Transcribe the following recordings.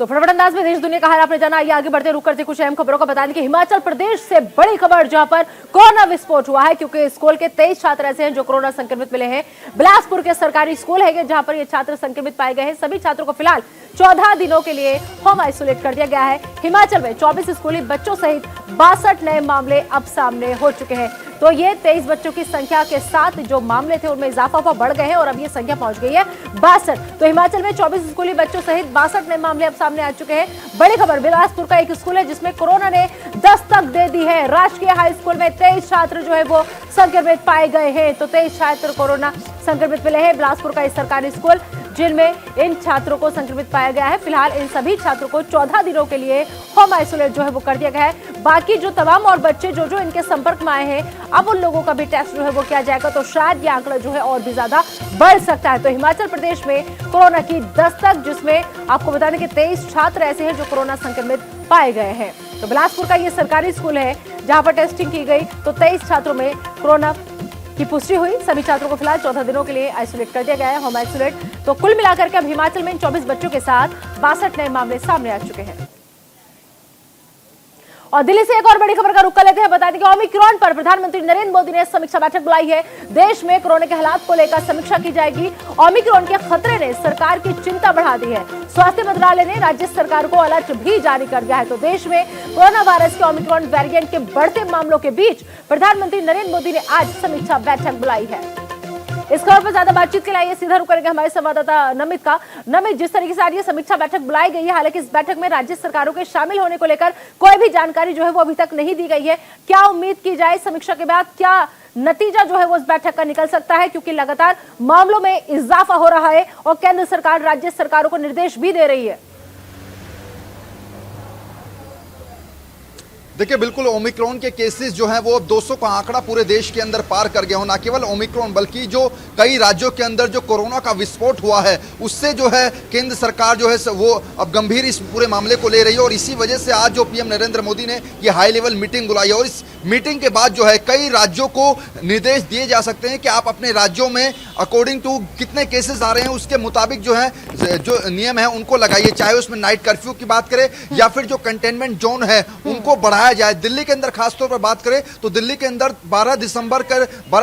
तो फटाफट अंदाज में देश दुनिया का हाल आपने जाना। आइए आगे बढ़ते रुक करते कुछ अहम खबरों का बता दें कि हिमाचल प्रदेश से बड़ी खबर जहां पर कोरोना विस्फोट हुआ है, क्योंकि स्कूल के 23 छात्र ऐसे हैं जो कोरोना संक्रमित मिले हैं। बिलासपुर के सरकारी स्कूल है जहां पर ये छात्र संक्रमित पाए गए हैं। सभी छात्रों को फिलहाल 14 दिनों के लिए होम आइसोलेट कर दिया गया है। हिमाचल में 24 स्कूली बच्चों सहित 62 नए मामले अब सामने हो चुके हैं। तो ये 23 बच्चों की संख्या के साथ जो मामले थे उनमें इजाफा बढ़ गए हैं और अब ये संख्या पहुंच गई है 62। तो हिमाचल में 24 स्कूली बच्चों सहित 62 नए मामले अब सामने आ चुके हैं। बड़ी खबर, बिलासपुर का एक स्कूल है जिसमें कोरोना ने दस्तक दे दी है। राजकीय हाई स्कूल में 23 छात्र जो है वो संक्रमित पाए गए हैं। तो 23 छात्र कोरोना संक्रमित मिले हैं। बिलासपुर का इस सरकारी स्कूल जिनमें इन छात्रों को संक्रमित पाया गया है। फिलहाल इन सभी छात्रों को 14 दिनों के लिए होम आइसोलेट जो है वो कर दिया गया है। बाकी जो तमाम और बच्चे जो इनके संपर्क में आए हैं, अब उन लोगों का भी टेस्ट जो है वो किया जाएगा। तो शायद ये आंकड़ा जो है और भी ज्यादा बढ़ सकता है। तो हिमाचल प्रदेश में कोरोना की दस्तक, जिसमें आपको बता दें कि 23 छात्र ऐसे हैं जो कोरोना संक्रमित पाए गए हैं। तो बिलासपुर का ये सरकारी स्कूल है जहां पर टेस्टिंग की गई तो 23 छात्रों में कोरोना की पुष्टि हुई। सभी छात्रों को फिलहाल 14 दिनों के लिए आइसोलेट कर दिया गया है, होम आइसोलेट। तो कुल मिलाकर के अब हिमाचल में इन 24 बच्चों के साथ 62 नए मामले सामने आ चुके हैं। और दिल्ली से एक और बड़ी खबर का रुख कर लेते हैं। बता दें कि ओमिक्रॉन पर प्रधानमंत्री नरेंद्र मोदी ने समीक्षा बैठक बुलाई है। देश में कोरोना के हालात को लेकर समीक्षा की जाएगी। ओमिक्रॉन के खतरे ने सरकार की चिंता बढ़ा दी है। स्वास्थ्य मंत्रालय ने राज्य सरकार को अलर्ट भी जारी कर दिया है। तो देश में कोरोना वायरस के ओमिक्रॉन वेरिएंट के बढ़ते मामलों के बीच प्रधानमंत्री नरेंद्र मोदी ने आज समीक्षा बैठक बुलाई है। इस खबर पर ज्यादा बातचीत के लिए सीधा रुक करेंगे हमारे संवाददाता नमित का। नमित, जिस तरीके से आज ये समीक्षा बैठक बुलाई गई है, हालांकि इस बैठक में राज्य सरकारों के शामिल होने को लेकर कोई भी जानकारी जो है वो अभी तक नहीं दी गई है। क्या उम्मीद की जाए समीक्षा के बाद, क्या नतीजा जो है वो इस बैठक का निकल सकता है, क्योंकि लगातार मामलों में इजाफा हो रहा है और केंद्र सरकार राज्य सरकारों को निर्देश भी दे रही है। देखिए, बिल्कुल ओमिक्रॉन के केसेस जो हैं वो अब 200 का आंकड़ा पूरे देश के अंदर पार कर गए हो। ना केवल ओमिक्रॉन बल्कि जो कई राज्यों के अंदर जो कोरोना का विस्फोट हुआ है उससे जो है केंद्र सरकार जो है वो अब गंभीर इस पूरे मामले को ले रही है। और इसी वजह से आज जो पीएम नरेंद्र मोदी ने ये हाई लेवल मीटिंग बुलाई है और इस मीटिंग के बाद जो है कई राज्यों को निर्देश दिए जा सकते हैं कि आप अपने राज्यों में अकॉर्डिंग टू कितने केसेस आ रहे हैं उसके मुताबिक जो है जो नियम है उनको लगाइए। चाहे उसमें नाइट कर्फ्यू की बात करें या फिर जो कंटेनमेंट जोन है उनको बढ़ाया जाए। दिल्ली के अंदर खासतौर पर बात करें तो दिल्ली के अंदर 12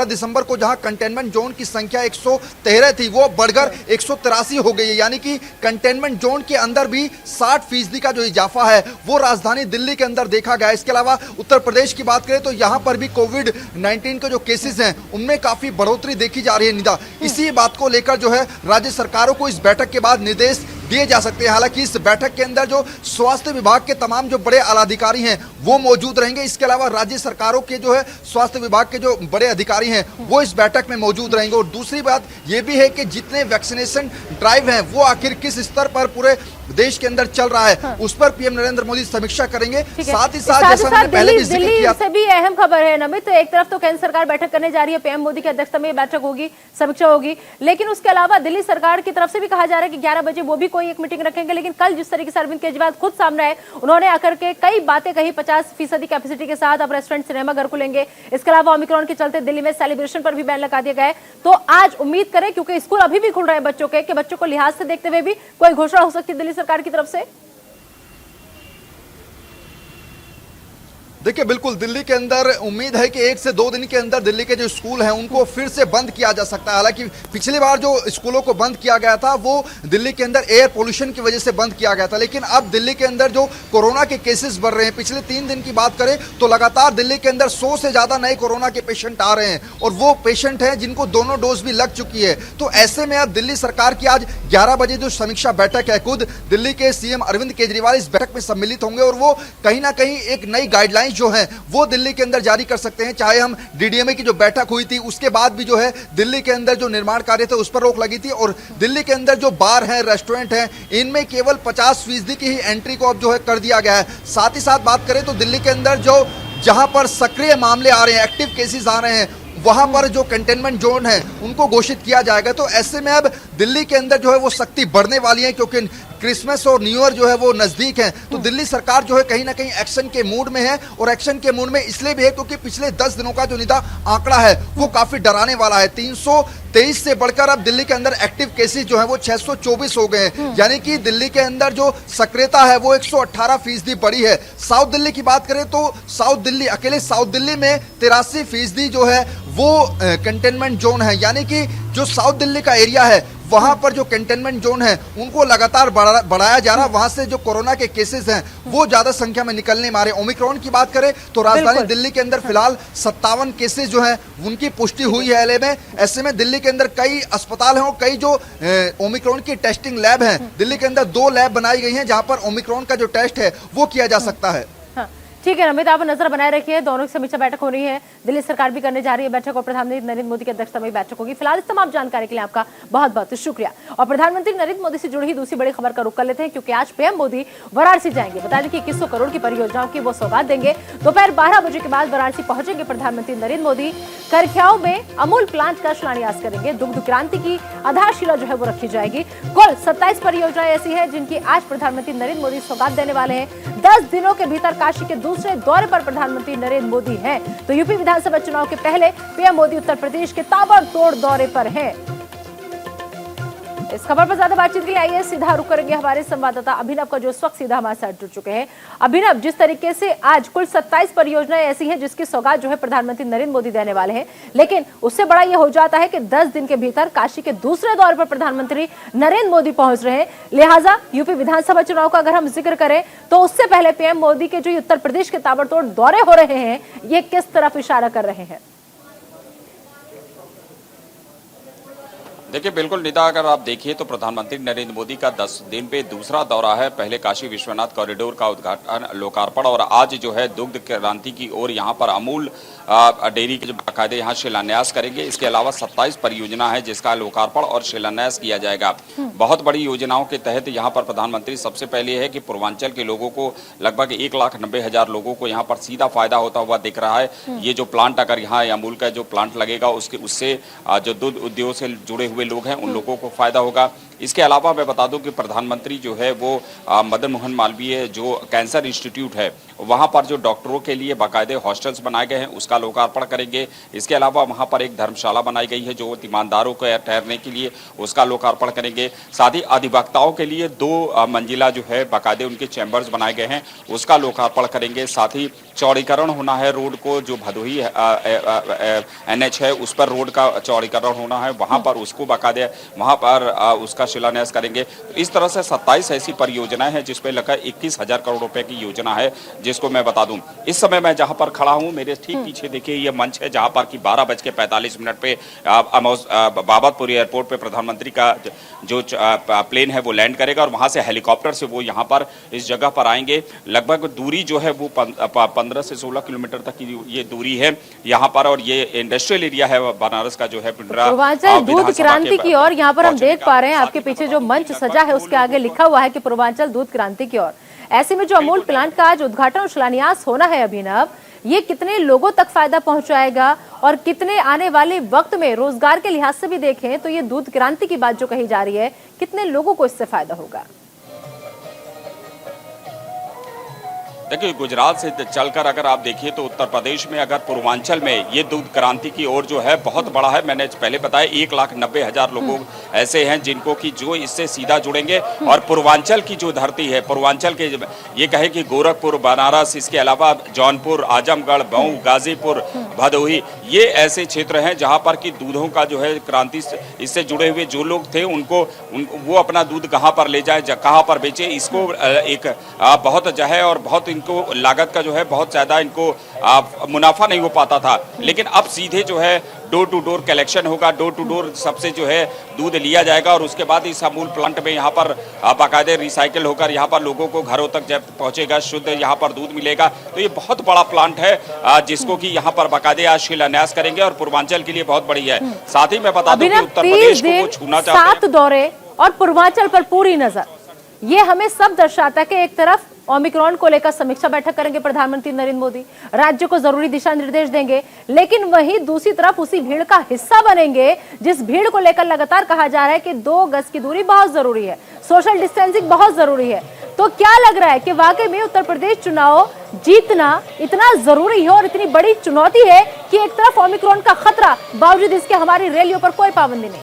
दिसंबर को जहां कंटेनमेंट जोन की संख्या 113 थी वो बढ़कर 183 हो गई है। यानी कि कंटेनमेंट जोन के अंदर भी 60% का जो इजाफा है वो राजधानी दिल्ली के अंदर देखा गया। इसके अलावा उत्तर प्रदेश की बात करें तो यहां पर भी कोविड-19 के जो केसेस हैं उनमें काफी बढ़ोतरी देखी जा रही है। निदा, इसी बात को लेकर जो है राज्य सरकारों को इस बैठक के बाद निर्देश दिए जा सकते हैं। हालांकि इस बैठक के अंदर जो स्वास्थ्य विभाग के तमाम जो बड़े आलाधिकारी हैं वो मौजूद रहेंगे। इसके अलावा राज्य सरकारों के जो है स्वास्थ्य विभाग के जो बड़े अधिकारी हैं वो इस बैठक में मौजूद रहेंगे। और दूसरी बात ये भी है कि जितने वैक्सीनेशन ड्राइव हैं वो आखिर किस स्तर पर पूरे देश के अंदर चल रहा है उस पर पीएम नरेंद्र मोदी समीक्षा करेंगे। साथ ही साथ जैसा मैंने पहले भी जिक्र किया, से भी अहम खबर है नमित। एक तरफ तो केंद्र सरकार बैठक करने जा रही है, पीएम मोदी की अध्यक्षता में बैठक होगी, समीक्षा होगी, लेकिन उसके अलावा दिल्ली सरकार की तरफ से भी कहा जा रहा है कि 11 बजे वो भी कोई एक मीटिंग रखेंगे। लेकिन कल जिस तरीके से अरविंद केजरीवाल खुद सामने आए, उन्होंने आकर के कई बातें कही। 50% कैपेसिटी के साथ अब रेस्टोरेंट सिनेमा घर खुलेंगे। इसके अलावा ओमिक्रॉन के चलते दिल्ली में सेलिब्रेशन पर भी बैन लगा दिया गया है। तो आज उम्मीद करें, क्योंकि स्कूल अभी भी खुल रहे हैं बच्चों के, कि बच्चों को लिहाज से देखते हुए भी कोई घोषणा हो सकती है दिल्ली सरकार की तरफ से। देखिए, बिल्कुल दिल्ली के अंदर उम्मीद है कि 1 से 2 दिन के अंदर दिल्ली के जो स्कूल हैं उनको फिर से बंद किया जा सकता है। हालांकि पिछली बार जो स्कूलों को बंद किया गया था वो दिल्ली के अंदर एयर पोल्यूशन की वजह से बंद किया गया था। लेकिन अब दिल्ली के अंदर जो कोरोना के केसेस बढ़ रहे हैं, पिछले 3 दिन की बात करें तो लगातार दिल्ली के अंदर 100 से ज्यादा नए कोरोना के पेशेंट आ रहे हैं और वो पेशेंट हैं जिनको दोनों डोज भी लग चुकी है। तो ऐसे में अब दिल्ली सरकार की आज 11 बजे जो समीक्षा बैठक है, खुद दिल्ली के सीएम अरविंद केजरीवाल इस बैठक में सम्मिलित होंगे और वो कहीं ना कहीं एक नई गाइडलाइंस जो है वो दिल्ली के अंदर जारी कर सकते हैं। चाहे हम डीडीएमए की जो बैठक हुई थी उसके बाद भी जो है दिल्ली के अंदर जो निर्माण कार्य थे उस पर रोक लगी थी और दिल्ली के अंदर जो बार हैं, रेस्टोरेंट हैं, इनमें केवल 50% की ही एंट्री को अब जो है कर दिया गया है। साथ ही साथ बात करें तो दिल्ली के अंदर जो जहां पर सक्रिय मामले आ रहे हैं, एक्टिव केसेस आ रहे हैं, वहां पर जो कंटेनमेंट जोन है उनको घोषित किया जाएगा। तो ऐसे में अब दिल्ली के अंदर जो है वो सख्ती बढ़ने वाली है, क्योंकि क्रिसमस और न्यू ईयर जो है वो नजदीक है। तो दिल्ली सरकार जो है कहीं ना कहीं एक्शन के मूड में है, और एक्शन के मूड में इसलिए भी है क्योंकि पिछले 10 दिनों का जो निदा आंकड़ा है वो काफी डराने वाला है। 323 से बढ़कर अब दिल्ली के अंदर एक्टिव केसेस जो है वो 624 हो गए हैं, यानी कि दिल्ली के अंदर जो सक्रियता है वो 118% बढ़ी है। साउथ दिल्ली की बात करें तो साउथ दिल्ली, अकेले साउथ दिल्ली में 83% जो है वो कंटेनमेंट जोन है, यानी कि जो साउथ दिल्ली का एरिया है वहां पर जो कंटेनमेंट जोन है उनको लगातार बढ़ाया जा रहा है। वहां से जो कोरोना के केसेस हैं वो ज्यादा संख्या में निकलने मारे। ओमिक्रॉन की बात करें तो राजधानी दिल्ली के अंदर फिलहाल 57 केसेस जो हैं उनकी पुष्टि हुई है एलए में। ऐसे में दिल्ली के अंदर कई अस्पताल हैं और कई जो ओमिक्रॉन की टेस्टिंग लैब हैं, दिल्ली के अंदर 2 लैब बनाई गई हैं जहां पर ओमिक्रॉन का जो टेस्ट है वो किया जा सकता है। ठीक है नमित, आप नजर बनाए रखिए। दोनों की समीक्षा बैठक हो रही है, दिल्ली सरकार भी करने जा रही है बैठक और प्रधानमंत्री नरेंद्र मोदी की अध्यक्षता में बैठक होगी। फिलहाल इस तमाम जानकारी के लिए आपका बहुत बहुत शुक्रिया। और प्रधानमंत्री नरेंद्र मोदी से जुड़ी ही दूसरी बड़ी खबर का रुख कर लेते हैं, क्योंकि आज पीएम मोदी वाराणसी जाएंगे। बता दें कि 2100 करोड़ की परियोजनाओं की वो सौगात देंगे। दोपहर 12 बजे के बाद वाराणसी पहुंचेंगे प्रधानमंत्री नरेंद्र मोदी। करख्याओं में अमूल प्लांट का शिलान्यास करेंगे। दुग्ध क्रांति की आधारशिला जो है वो रखी जाएगी। कुल 27 परियोजनाएं ऐसी है जिनकी आज प्रधानमंत्री नरेंद्र मोदी सौगात देने वाले हैं। 10 दिनों के भीतर काशी के दूसरे दौरे पर प्रधानमंत्री नरेंद्र मोदी हैं। तो यूपी विधानसभा चुनाव के पहले पीएम मोदी उत्तर प्रदेश के ताबड़तोड़ दौरे पर हैं। इस खबर पर ज्यादा बातचीत के लिए आइए सीधा रुक करेंगे हमारे संवाददाता अभिनव का, जो इस वक्त सीधा हमारे साथ जुड़ चुके हैं। अभिनव, जिस तरीके से आज कुल 27 परियोजनाएं ऐसी हैं जिसकी सौगात जो है प्रधानमंत्री नरेंद्र मोदी देने वाले हैं, लेकिन उससे बड़ा यह हो जाता है कि 10 दिन के भीतर काशी के दूसरे दौरे पर प्रधानमंत्री नरेंद्र मोदी पहुंच रहे हैं। लिहाजा यूपी विधानसभा चुनाव का अगर हम जिक्र करें तो उससे पहले पीएम मोदी के जो उत्तर प्रदेश के ताबड़तोड़ दौरे हो रहे हैं, ये किस तरफ इशारा कर रहे हैं? देखिए बिल्कुल निदा, अगर आप देखिए तो प्रधानमंत्री नरेंद्र मोदी का 10 दिन पे दूसरा दौरा है। पहले काशी विश्वनाथ कॉरिडोर का उद्घाटन, लोकार्पण, और आज जो है दुग्ध क्रांति की ओर यहाँ पर अमूल डेयरी के जो बाकायदे यहाँ शिलान्यास करेंगे। इसके अलावा 27 परियोजना है जिसका लोकार्पण और शिलान्यास किया जाएगा। बहुत बड़ी योजनाओं के तहत यहाँ पर प्रधानमंत्री सबसे पहले है कि पूर्वांचल के लोगों को लगभग 1,90,000 लोगों को यहाँ पर सीधा फायदा होता हुआ दिख रहा है। ये जो प्लांट, अगर यहाँ अमूल का जो प्लांट लगेगा उससे जो दूध उद्योग से जुड़े हुए लोग हैं उन लोगों को फायदा होगा। इसके अलावा मैं बता दूं कि प्रधानमंत्री जो है वो मदन मोहन मालवीय जो कैंसर इंस्टीट्यूट है वहां पर जो डॉक्टरों के लिए बाकायदे हॉस्टल्स बनाए गए हैं उसका लोकार्पण करेंगे। इसके अलावा वहां पर एक धर्मशाला बनाई गई है जो ईमानदारों को ठहरने के लिए, उसका लोकार्पण करेंगे। साथ ही अधिवक्ताओं के लिए 2 मंजिला जो है बाकायदे उनके चैम्बर्स बनाए गए हैं उसका लोकार्पण करेंगे। साथ ही चौड़ीकरण होना है रोड को, जो भदोही NH है उस पर रोड का चौड़ीकरण होना है, वहां पर उसको बाकायदे वहां पर उसका शिलान्यास करेंगे। तो इस तरह से 27 ऐसी परियोजनाएं हैं जिसमें लगभग 21,000 करोड़ रुपए की योजना है, जिसको मैं बता दूं। इस समय मैं जहां पर खड़ा हूं मेरे ठीक पीछे देखिए ये मंच है जहां पर कि 12:45 पे बाबतपुर एयरपोर्ट पे प्रधानमंत्री का जो प्लेन है वो लैंड करेगा और वहां से हेलीकॉप्टर से वो यहाँ पर इस जगह पर आएंगे। लगभग दूरी जो है वो 15 से 16 किलोमीटर तक की ये दूरी है यहाँ पर, और ये इंडस्ट्रियल एरिया है बनारस का जो है पिंडरा पूर्वांचल दूध क्रांति की ओर। यहाँ पर हम देख पा रहे हैं आपके पीछे जो मंच सजा है उसके आगे लिखा हुआ है कि पूर्वांचल दूध क्रांति की ओर। ऐसे में जो अमूल प्लांट का आज उद्घाटन और शिलान्यास होना है अभिनव, ये कितने लोगों तक फायदा पहुंचाएगा और कितने आने वाले वक्त में रोजगार के लिहाज से भी देखें तो ये दूध क्रांति की बात जो कही जा रही है, कितने लोगों को इससे फायदा होगा? देखिए गुजरात से चलकर अगर आप देखिए तो उत्तर प्रदेश में अगर पूर्वांचल में ये दूध क्रांति की ओर जो है बहुत बड़ा है। मैंने पहले बताया 1,90,000 लोगों ऐसे हैं जिनको कि जो इससे सीधा जुड़ेंगे। और पूर्वांचल की जो धरती है, पूर्वांचल के ये कहे कि गोरखपुर, बनारस, इसके अलावा जौनपुर, आजमगढ़, मऊ, गाजीपुर, भदोही, ये ऐसे क्षेत्र हैं जहाँ पर कि दूधों का जो है क्रांति इससे जुड़े हुए जो लोग थे उनको वो अपना दूध कहाँ पर ले जाए, कहाँ पर बेचे, इसको एक बहुत जो है और बहुत इनको लागत का जो है बहुत ज्यादा इनको मुनाफा नहीं हो पाता था। लेकिन अब सीधे जो है डोर टू डोर कलेक्शन होगा, डोर टू डोर सबसे जो है दूध लिया जाएगा और उसके बाद इस अमूल प्लांट में यहाँ पर बाकायदे रिसाइकिल होकर यहाँ पर लोगों को घरों तक जब पहुंचेगा शुद्ध यहाँ पर दूध मिलेगा। तो ये बहुत बड़ा प्लांट है जिसको कि यहाँ पर बाकायदे आज शिलान्यास करेंगे और पूर्वांचल के लिए बहुत बड़ी है। साथ ही मैं बता दूं कि उत्तर प्रदेश को वो छूना चाहते हैं। 7 दौरे और पूर्वांचल पर पूरी नजर, ये हमें सब दर्शाता है कि एक तरफ ओमिक्रॉन को लेकर समीक्षा बैठक करेंगे प्रधानमंत्री नरेंद्र मोदी, राज्य को जरूरी दिशा निर्देश देंगे, लेकिन वहीं दूसरी तरफ उसी भीड़ का हिस्सा बनेंगे जिस भीड़ को लेकर लगातार कहा जा रहा है कि 2 गज की दूरी बहुत जरूरी है, सोशल डिस्टेंसिंग बहुत जरूरी है। तो क्या लग रहा है कि वाकई में उत्तर प्रदेश चुनाव जीतना इतना जरूरी है और इतनी बड़ी चुनौती है कि एक तरफ ओमिक्रॉन का खतरा, बावजूद इसके हमारी रैलियों पर कोई पाबंदी नहीं।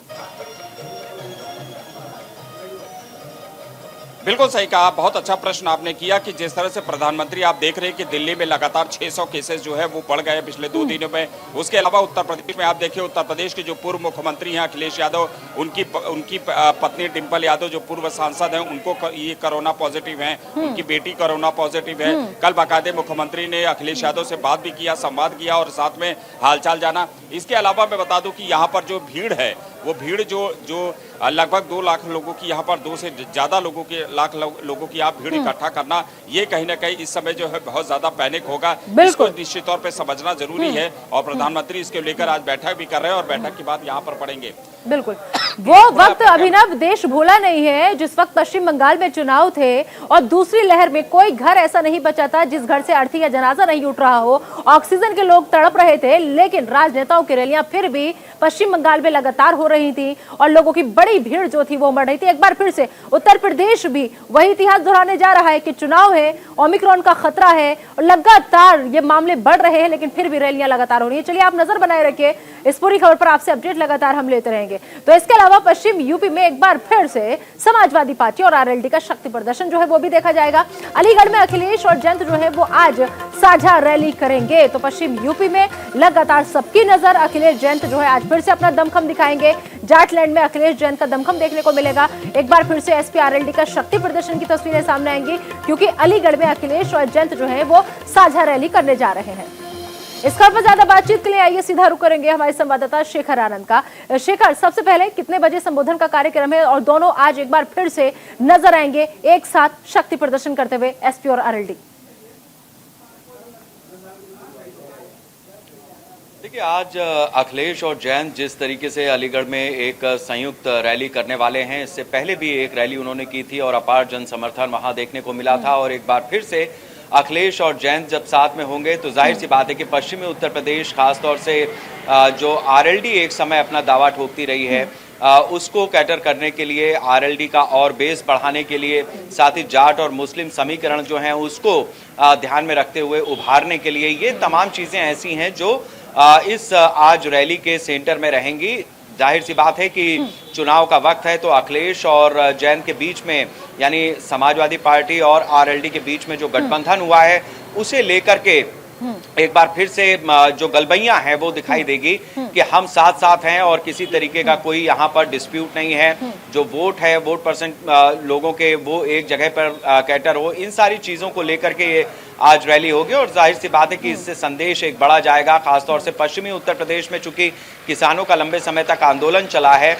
बिल्कुल सही कहा, बहुत अच्छा प्रश्न आपने किया कि जिस तरह से प्रधानमंत्री आप देख रहे हैं कि दिल्ली में लगातार 600 केसेस जो है वो बढ़ गए पिछले 2 दिनों में। उसके अलावा उत्तर प्रदेश में आप देखिए, उत्तर प्रदेश के जो पूर्व मुख्यमंत्री हैं अखिलेश यादव, उनकी पत्नी डिंपल यादव जो पूर्व सांसद हैं, उनको ये कोरोना पॉजिटिव है, उनकी बेटी कोरोना पॉजिटिव है। कल बाकायदे मुख्यमंत्री ने अखिलेश यादव से बात भी किया, संवाद किया और साथ में हालचाल जाना। इसके अलावा मैं बता दूं कि यहाँ पर जो भीड़ है वो भीड़ जो लगभग 2 लाख लोगों की, यहाँ पर 2 से ज्यादा लाख लोगों की आप भीड़ इकट्ठा करना, ये कहीं ना कहीं इस समय जो है बहुत ज्यादा पैनिक होगा। इसको निश्चित तौर पे समझना जरूरी है और प्रधानमंत्री इसके लेकर आज बैठक भी कर रहे हैं और बैठक के बाद यहाँ पर पड़ेंगे। बिल्कुल, वो वक्त अभिनव देश भूला नहीं है जिस वक्त पश्चिम बंगाल में चुनाव थे और दूसरी लहर में कोई घर ऐसा नहीं बचा था जिस घर से अर्थी या जनाजा नहीं उठ रहा हो, ऑक्सीजन के लोग तड़प रहे थे, लेकिन राजनेताओं की रैलियां फिर भी पश्चिम बंगाल में लगातार हो रही थी और लोगों की बड़ी भीड़ जो थी वो उमड़ रही थी। एक बार फिर से उत्तर प्रदेश भी वही इतिहास दोहराने जा रहा है कि चुनाव है, ओमिक्रॉन का खतरा है और लगातार ये मामले बढ़ रहे हैं, लेकिन फिर भी रैलियां लगातार हो रही है। चलिए आप नजर बनाए रखिए, इस पूरी खबर पर आपसे अपडेट लगातार हम लेते रहेंगे। तो इसके अलावा पश्चिम यूपी में एक बार फिर से समाजवादी पार्टी और आरएलडी का शक्ति प्रदर्शन जो है वो भी देखा जाएगा। अलीगढ़ में अखिलेश और जयंत जो है वो आज साझा रैली करेंगे। तो पश्चिम यूपी में लगातार सबकी नजर अखिलेश जयंत जो है आज फिर से अपना दमखम दिखाएंगे। जाटलैंड में अखिलेश जयंत का दमखम देखने को मिलेगा। एक बार फिर से एसपी आरएलडी का शक्ति प्रदर्शन की तस्वीरें सामने आएंगी, क्योंकि अलीगढ़ में अखिलेश और जयंत जो है वो साझा रैली करने जा रहे हैं। इस खबर पर ज्यादा बातचीत के लिए आइए सीधा रुक करेंगे हमारे संवाददाता शेखर आनंद का। शेखर, सबसे पहले कितने बजे संबोधन का कार्यक्रम है और दोनों आज एक बार फिर से नजर आएंगे एक साथ शक्ति प्रदर्शन करते हुए, एसपी और आरएलडी? देखिए, आज अखिलेश और जयंत जिस तरीके से अलीगढ़ में एक संयुक्त रैली करने वाले हैं, इससे पहले भी एक रैली उन्होंने की थी और अपार जन समर्थन वहां देखने को मिला था। और एक बार फिर से अखिलेश और जयंत जब साथ में होंगे तो जाहिर सी बात है कि पश्चिमी उत्तर प्रदेश, खासतौर से जो आरएलडी एक समय अपना दावा ठोकती रही है, उसको कैटर करने के लिए, आरएलडी का और बेस बढ़ाने के लिए, साथ ही जाट और मुस्लिम समीकरण जो हैं उसको ध्यान में रखते हुए उभारने के लिए, ये तमाम चीज़ें ऐसी हैं जो इस आज रैली के सेंटर में रहेंगी। जाहिर सी बात है कि चुनाव का वक्त है, तो अखिलेश और जयंत के बीच में, यानी समाजवादी पार्टी और आरएलडी के बीच में जो गठबंधन हुआ है उसे लेकर के एक बार फिर से जो गलबैयां हैं वो दिखाई देगी कि हम साथ साथ हैं और किसी तरीके का कोई यहाँ पर डिस्प्यूट नहीं है। जो वोट है, वोट परसेंट लोगों के वो एक जगह पर कैटर हो, इन सारी चीज़ों को लेकर के ये आज रैली होगी। और जाहिर सी बात है कि इससे संदेश एक बड़ा जाएगा, खासतौर से पश्चिमी उत्तर प्रदेश में, चूंकि किसानों का लंबे समय तक आंदोलन चला है,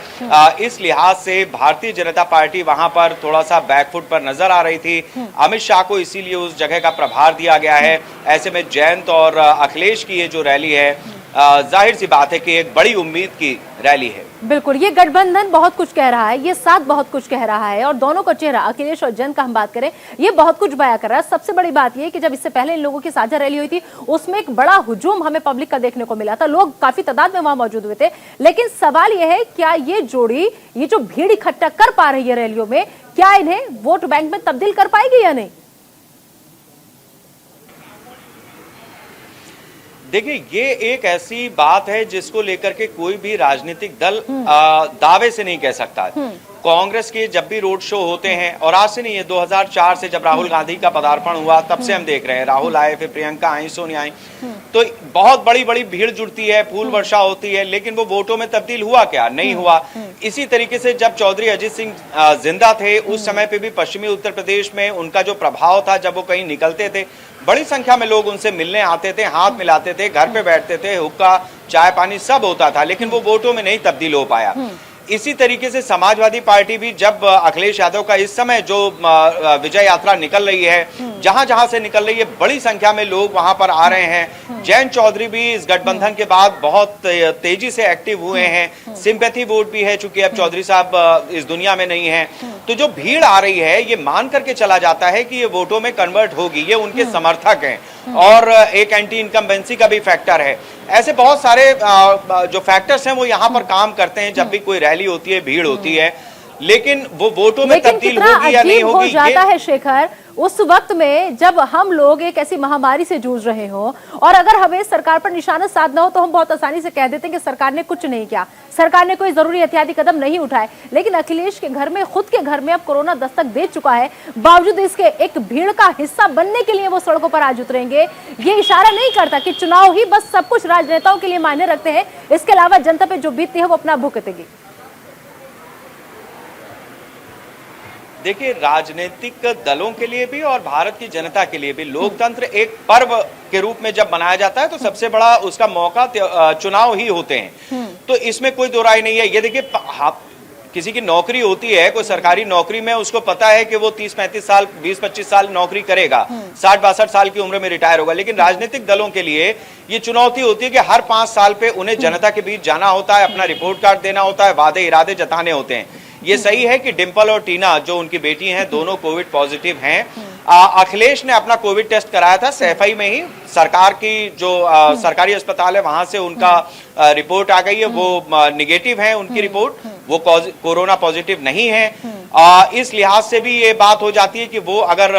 इस लिहाज से भारतीय जनता पार्टी वहां पर थोड़ा सा बैकफुट पर नजर आ रही थी। अमित शाह को इसीलिए उस जगह का प्रभार दिया गया है। ऐसे में जयंत और अखिलेश की ये जो रैली है, जाहिर सी बात है कि एक बड़ी उम्मीद की रैली है। बिल्कुल, ये गठबंधन बहुत कुछ कह रहा है, ये साथ बहुत कुछ कह रहा है और दोनों का चेहरा, अखिलेश और जयंत का हम बात करें, ये बहुत कुछ बयां कर रहा है। सबसे बड़ी बात ये कि जब इससे पहले इन लोगों की साझा रैली हुई थी उसमें एक बड़ा हुजूम हमें पब्लिक का देखने को मिला था, लोग काफी तादाद में वहां मौजूद हुए थे। लेकिन सवाल यह है, क्या ये जोड़ी, ये जो भीड़ इकट्ठा कर पा रही है रैलियों में, क्या इन्हें वोट बैंक में तब्दील कर पाएगी या नहीं? देखिए, ये एक ऐसी बात है जिसको लेकर के कोई भी राजनीतिक दल दावे से नहीं कह सकता। कांग्रेस के जब भी रोड शो होते हैं, और आज से नहीं है, 2004 से जब राहुल गांधी का पदार्पण हुआ तब से हम देख रहे हैं, राहुल आए, फिर प्रियंका आई, सोनिया आई, तो बहुत बड़ी बड़ी भीड़ जुड़ती है, फूल वर्षा होती है, लेकिन वो वोटों में तब्दील हुआ क्या? नहीं हुआ। इसी तरीके से जब चौधरी अजित सिंह जिंदा थे, उस समय पे भी पश्चिमी उत्तर प्रदेश में उनका जो प्रभाव था, जब वो कहीं निकलते थे बड़ी संख्या में लोग उनसे मिलने आते थे, हाथ मिलाते थे, घर पे बैठते थे, हुक्का चाय पानी सब होता था, लेकिन वो वोटों में नहीं तब्दील हो पाया। इसी तरीके से समाजवादी पार्टी भी जब अखिलेश यादव का इस समय जो विजय यात्रा निकल रही है, जहां जहां से निकल रही है, बड़ी संख्या में लोग वहां पर आ रहे हैं। जयंत चौधरी भी इस गठबंधन के बाद बहुत तेजी से एक्टिव हुए हैं। सिंपैथी वोट भी है, चूंकि अब चौधरी साहब इस दुनिया में नहीं है, तो जो भीड़ आ रही है ये मान करके चला जाता है कि ये वोटों में कन्वर्ट होगी, ये उनके समर्थक हैं। और एक एंटी इनकम्बेंसी का भी फैक्टर है। ऐसे बहुत सारे जो फैक्टर्स हैं वो यहाँ पर काम करते हैं जब भी कोई रैली होती है, भीड़ होती है, लेकिन वो वोटों में तब्दील होगी या नहीं होगी, हो जाता है शेखर उस वक्त में जब हम लोग एक ऐसी महामारी से जूझ रहे हो और अगर हमें सरकार पर निशाना साधना हो तो हम बहुत आसानी से कह देते हैं कि सरकार ने कुछ नहीं किया, सरकार ने कोई जरूरी एहतियाती कदम नहीं उठाए। लेकिन अखिलेश के घर में, खुद के घर में अब कोरोना दस्तक दे चुका है, बावजूद इसके एक भीड़ का हिस्सा बनने के लिए वो सड़कों पर आज उतरेंगे। ये इशारा नहीं करता कि चुनाव ही बस सब कुछ राजनेताओं के लिए मायने रखते हैं, इसके अलावा जनता पे जो बीतती है वो अपना भुगतेगी। देखिए, राजनीतिक दलों के लिए भी और भारत की जनता के लिए भी लोकतंत्र एक पर्व के रूप में जब मनाया जाता है तो सबसे बड़ा उसका मौका चुनाव ही होते हैं। तो इसमें कोई दो राय नहीं है। ये देखिए, किसी की नौकरी होती है, कोई सरकारी नौकरी में, उसको पता है कि वो 30-35 साल, 20-25 साल नौकरी करेगा, 60-62 साल की उम्र में रिटायर होगा। लेकिन राजनीतिक दलों के लिए ये चुनौती होती है कि हर 5 साल पे उन्हें जनता के बीच जाना होता है, अपना रिपोर्ट कार्ड देना होता है, वादे इरादे जताने होते हैं। ये सही है कि डिंपल और टीना जो उनकी बेटी हैं दोनों कोविड पॉजिटिव हैं। अखिलेश ने अपना कोविड टेस्ट कराया था सैफई में ही, सरकार की जो सरकारी अस्पताल है वहां से उनका रिपोर्ट आ गई है, वो निगेटिव है उनकी रिपोर्ट, वो कोरोना पॉजिटिव नहीं है। इस लिहाज से भी ये बात हो जाती है कि वो अगर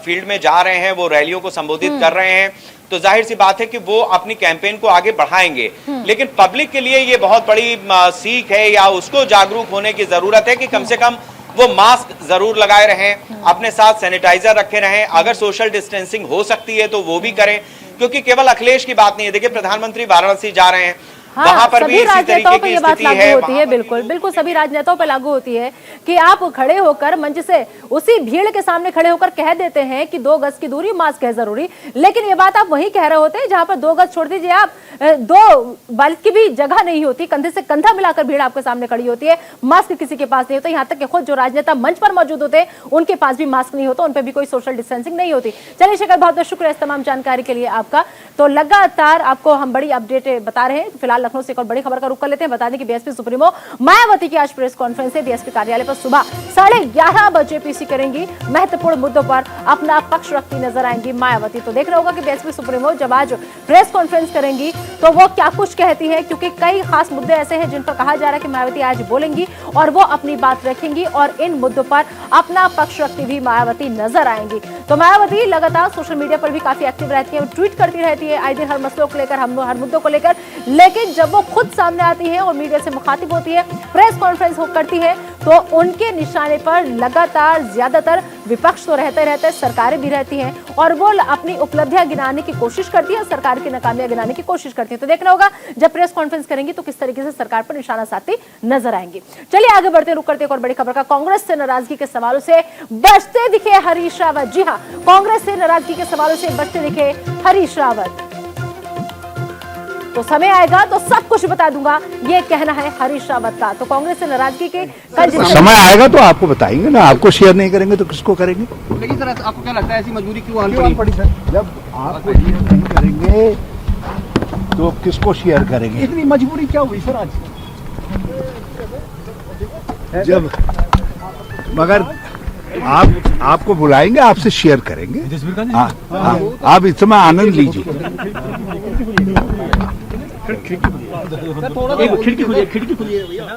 फील्ड में जा रहे हैं, वो रैलियों को संबोधित कर रहे हैं, तो जाहिर सी बात है कि वो अपनी कैंपेन को आगे बढ़ाएंगे। लेकिन पब्लिक के लिए ये बहुत बड़ी सीख है या उसको जागरूक होने की जरूरत है कि कम से कम वो मास्क जरूर लगाए रहें, अपने साथ सैनिटाइजर रखे रहें, अगर सोशल डिस्टेंसिंग हो सकती है तो वो भी करें, क्योंकि केवल अखिलेश की बात नहीं है। देखिए, प्रधानमंत्री वाराणसी जा रहे हैं, वहां पर भी इसी तरीके की स्थिति है। होती है, बिल्कुल बिल्कुल सभी राजनेताओं पर लागू होती है कि आप खड़े होकर मंच से उसी भीड़ के सामने खड़े होकर कह देते हैं कि 2 गज की दूरी, मास्क है जरूरी, लेकिन ये बात आप वहीं कह रहे होते हैं जहां पर 2 गज छोड़ दीजिए, आप 2 बाइक की भी जगह नहीं होती, कंधे से कंधा मिलाकर भीड़ आपके सामने खड़ी होती है, मास्क किसी के पास नहीं होता। यहाँ तक कि खुद जो राजनेता मंच पर मौजूद होते हैं उनके पास भी मास्क नहीं होता, उन पर भी कोई सोशल डिस्टेंसिंग नहीं होती। चलिए शेखर, बहुत बहुत शुक्रिया इस तमाम जानकारी के लिए आपका। तो लगातार आपको हम बड़ी अपडेट बता रहे हैं। फिलहाल लखनऊ से एक और बड़ी खबर का रुख कर लेते हैं। बता दें कि बीएसपी सुप्रीमो मायावती की आज प्रेस कॉन्फ्रेंस है। बीएसपी कार्यालय पर सुबह 11:30 बजे पीसी करेंगी, महत्वपूर्ण मुद्दों पर अपना पक्ष रखती नजर आएंगी मायावती। तो देख रहा होगा कि बीएसपी सुप्रीमो जब आज प्रेस कॉन्फ्रेंस करेंगी तो वो क्या कुछ कहती है, क्योंकि कई खास मुद्दे ऐसे हैं जिन पर कहा जा रहा है कि मायावती आज बोलेंगी और वो अपनी बात रखेंगी और इन मुद्दों पर अपना पक्ष रखती हुई मायावती नजर आएंगी। तो मायावती लगातार सोशल मीडिया पर भी काफी एक्टिव रहती है, ट्वीट करती रहती है आए दिन हर मसलों को लेकर, हर मुद्दों को लेकर। लेकिन जब वो खुद सामने आती है और मीडिया से मुखातिब होती है, प्रेस कॉन्फ्रेंस करती है, तो उनके निशाने पर लगातार ज्यादातर विपक्ष तो रहते हैं, सरकारें भी रहती हैं और वो अपनी उपलब्धियां गिनाने की कोशिश करती है, सरकार की नाकामियां गिनाने की कोशिश करती है। तो देखना होगा जब प्रेस कॉन्फ्रेंस करेंगी तो किस तरीके से सरकार पर निशाना साधती नजर आएंगी। चलिए आगे बढ़ते, रुक करते एक और बड़ी खबर का। कांग्रेस से नाराजगी के सवालों से बचते दिखे हरीश रावत। जी हां, कांग्रेस से नाराजगी के सवालों से बचते दिखे हरीश रावत। तो समय आएगा तो सब कुछ बता दूंगा, ये कहना है हरीश रावत का। तो कांग्रेस से नाराजगी के समय आएगा तो आपको बताएंगे ना, आपको शेयर नहीं करेंगे तो किसको करेंगे। लेकिन सर आपको क्या लगता है ऐसी मजबूरी क्यों आनी पड़ी सर? जब आपको शेयर नहीं करेंगे तो किसको शेयर करेंगे? इतनी मजबूरी क्या हुई सर आज? जब मगर आपको बुलाएंगे, आपसे शेयर करेंगे। आप इस समय आनंद लीजिए।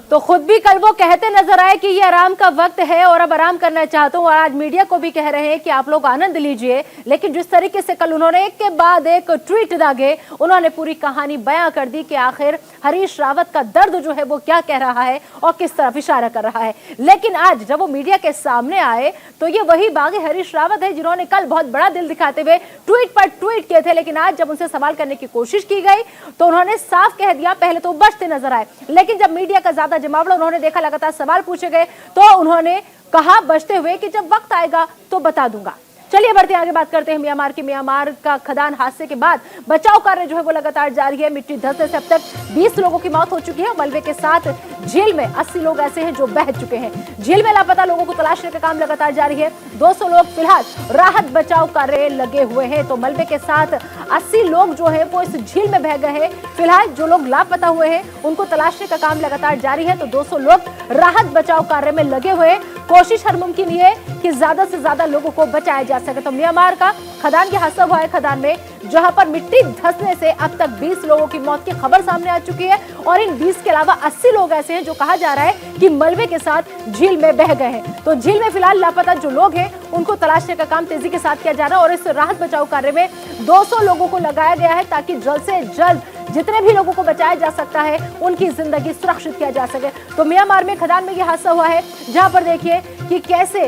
तो खुद भी कल वो कहते नजर आए कि ये आराम का वक्त है और अब आराम करना चाहता हूँ, और आज मीडिया को भी कह रहे हैं कि आप लोग आनंद लीजिए। लेकिन जिस तरीके से कल उन्होंने एक के बाद एक ट्वीट दागे, उन्होंने पूरी कहानी बयां कर दी कि आखिर हरीश रावत का दर्द जो है वो क्या कह रहा है और किस तरफ इशारा कर रहा है। लेकिन आज जब वो मीडिया के सामने आए तो ये वही बागी हरीश रावत है जिन्होंने कल बहुत बड़ा दिल दिखाते हुए ट्वीट पर ट्वीट किए थे। लेकिन आज जब उनसे सवाल करने की कोशिश की गई तो उन्होंने साफ कह दिया, पहले तो बचते नजर आए, लेकिन जब मीडिया का ज्यादा जमावड़ा उन्होंने देखा, लगातार सवाल पूछे गए, तो उन्होंने कहा बचते हुए कि जब वक्त आएगा तो बता दूंगा। चलिए बढ़ते आगे, बात करते हैं म्यांमार की। म्यांमार का खदान हादसे के बाद बचाव कार्य जो है वो लगातार जारी है। मिट्टी धंसने से अब तक 20 लोगों की मौत हो चुकी है। मलबे के साथ झील में 80 लोग ऐसे हैं जो बह चुके हैं। झील में लापता लोगों को तलाशने का काम लगातार जारी है। 200 लोग फिलहाल राहत बचाव कार्य लगे हुए हैं। तो मलबे के साथ 80 लोग जो है वो इस झील में बह गए हैं। फिलहाल जो लोग लापता हुए हैं उनको तलाशने का काम लगातार जारी है। तो 200 लोग राहत बचाव कार्य में लगे हुए। कोशिश हर मुमकिन है कि ज्यादा से ज्यादा लोगों को बचाया जा सके। तो म्यांमार का खदान की हादसा हुआ है, खदान में जहां पर मिट्टी धंसने से अब तक 20 लोगों की मौत की खबर सामने आ चुकी है और इन 20 के अलावा 80 लोग ऐसे हैं जो कहा जा रहा है कि मलबे के साथ झील में बह गए हैं। तो झील में फिलहाल लापता जो लोग हैं उनको तलाशने का काम तेजी के साथ किया जा रहा है और इस राहत बचाव कार्य में 200 लोगों को लगाया गया है ताकि जल्द से जल्द जितने भी लोगों को बचाया जा सकता है उनकी जिंदगी सुरक्षित किया जा सके। तो म्यांमार में खदान में यह हादसा हुआ है जहां पर देखिए कि कैसे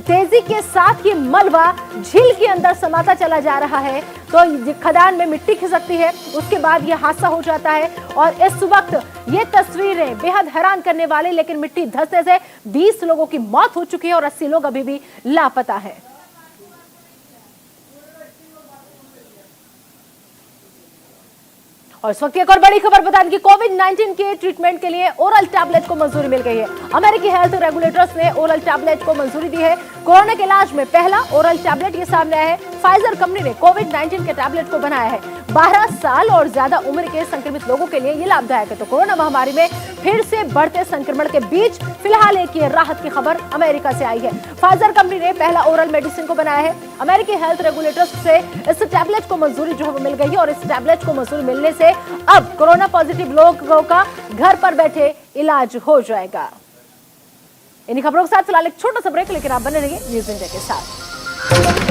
तेजी के साथ ये मलबा झील के अंदर समाता चला जा रहा है। तो खदान में मिट्टी खिसकती है, उसके बाद ये हादसा हो जाता है और इस वक्त ये तस्वीरें बेहद हैरान करने वाले, लेकिन मिट्टी धंसने से 20 लोगों की मौत हो चुकी है और 80 लोग अभी भी लापता है। और इस वक्त एक और बड़ी खबर बता दें कि कोविड-19 के ट्रीटमेंट के लिए ओरल टैबलेट को मंजूरी मिल गई है। अमेरिकी हेल्थ रेगुलेटर्स ने ओरल टैबलेट को मंजूरी दी है। कोरोना के इलाज में पहला ओरल टैबलेट ये सामने आया है। फाइजर कंपनी ने कोविड-19 के टैबलेट को बनाया है। 12 साल और ज्यादा उम्र के संक्रमित लोगों के लिए ये लाभदायक है। तो कोरोना महामारी में फिर से बढ़ते संक्रमण के बीच फिलहाल एक ये राहत की खबर अमेरिका से आई है। फाइजर कंपनी ने पहला ओरल मेडिसिन को बनाया है। अमेरिकी हेल्थ रेगुलेटर्स से इस टैबलेट को मंजूरी जो है मिल गई है और इस टैबलेट को मंजूरी मिलने से अब कोरोना पॉजिटिव लोगों का घर पर बैठे इलाज हो जाएगा। इन्हीं खबरों के साथ फिलहाल एक छोटा सा ब्रेक, लेकिन आप बने रहिए न्यूज़ इंडिया के साथ।